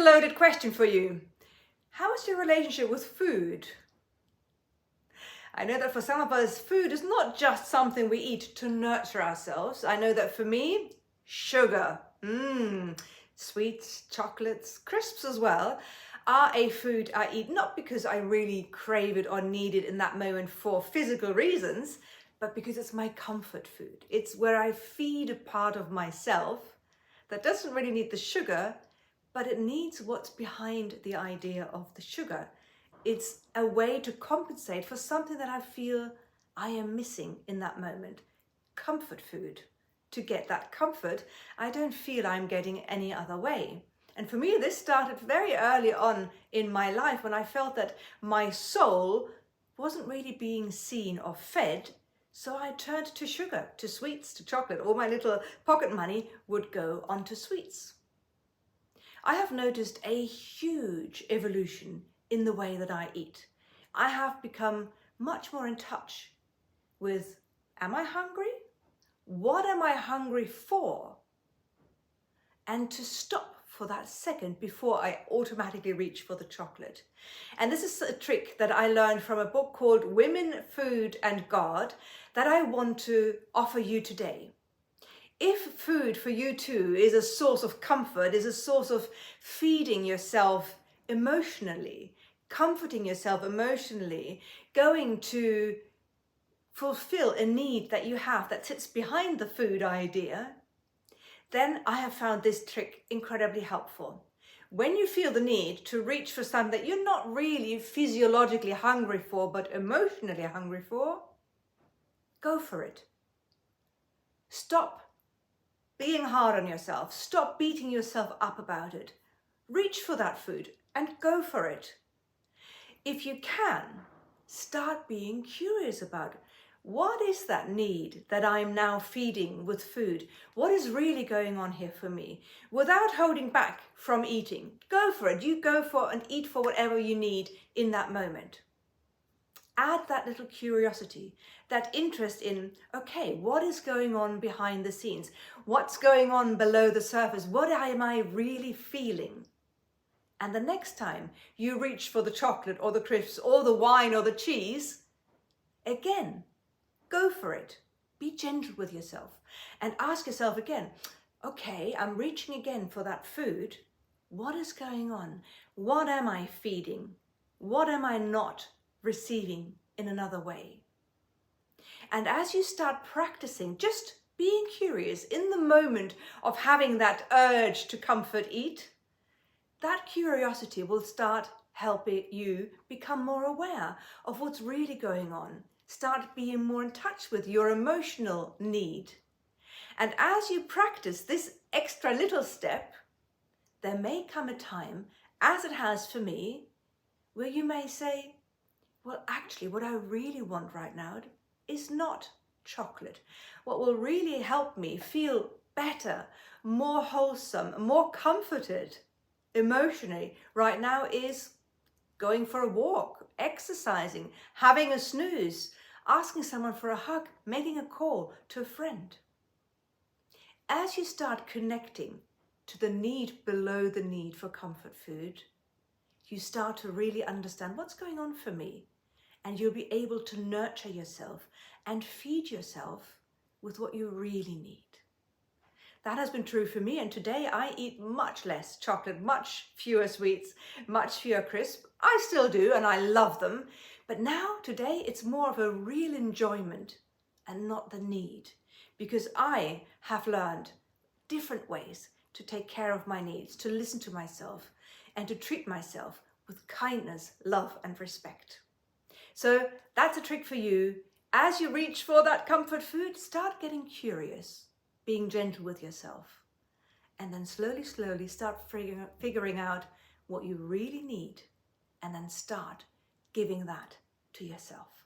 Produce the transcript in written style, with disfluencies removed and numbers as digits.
a loaded question for you. How is your relationship with food? I know that for some of us, food is not just something we eat to nurture ourselves. I know that for me, sugar, sweets, chocolates, crisps as well, are a food I eat not because I really crave it or need it in that moment for physical reasons, but because it's my comfort food. It's where I feed a part of myself that doesn't really need the sugar, but it needs what's behind the idea of the sugar. It's a way to compensate for something that I feel I am missing in that moment. Comfort food. To get that comfort, I don't feel I'm getting any other way. And for me, this started very early on in my life when I felt that my soul wasn't really being seen or fed. So I turned to sugar, to sweets, to chocolate. All my little pocket money would go onto sweets. I have noticed a huge evolution in the way that I eat. I have become much more in touch with, am I hungry? What am I hungry for? And to stop for that second before I automatically reach for the chocolate. And this is a trick that I learned from a book called Women, Food and God that I want to offer you today. If food for you too is a source of comfort, is a source of feeding yourself emotionally, comforting yourself emotionally, going to fulfill a need that you have that sits behind the food idea, then I have found this trick incredibly helpful. When you feel the need to reach for something that you're not really physiologically hungry for, but emotionally hungry for, go for it. Stop being hard on yourself. Stop beating yourself up about it. Reach for that food and go for it. If you can, start being curious about it. What is that need that I'm now feeding with food? What is really going on here for me? Without holding back from eating, go for it. You go for and eat for whatever you need in that moment. Add that little curiosity, that interest in, okay, what is going on behind the scenes? What's going on below the surface? What am I really feeling? And the next time you reach for the chocolate or the crisps or the wine or the cheese, again, go for it. Be gentle with yourself and ask yourself again, okay, I'm reaching again for that food. What is going on? What am I feeding? What am I not receiving in another way? And as you start practicing, just being curious in the moment of having that urge to comfort eat, that curiosity will start helping you become more aware of what's really going on. Start being more in touch with your emotional need. And as you practice this extra little step, there may come a time, as it has for me, where you may say, well, actually, what I really want right now is not chocolate. What will really help me feel better, more wholesome, more comforted emotionally right now is going for a walk, exercising, having a snooze, asking someone for a hug, making a call to a friend. As you start connecting to the need below the need for comfort food, you start to really understand what's going on for me, and you'll be able to nurture yourself and feed yourself with what you really need. That has been true for me, and today I eat much less chocolate, much fewer sweets, much fewer crisps. I still do, and I love them, but now, today, it's more of a real enjoyment and not the need, because I have learned different ways to take care of my needs, to listen to myself, and to treat myself with kindness, love, and respect. So that's a trick for you. As you reach for that comfort food, start getting curious, being gentle with yourself, and then slowly start figuring out what you really need, and then start giving that to yourself.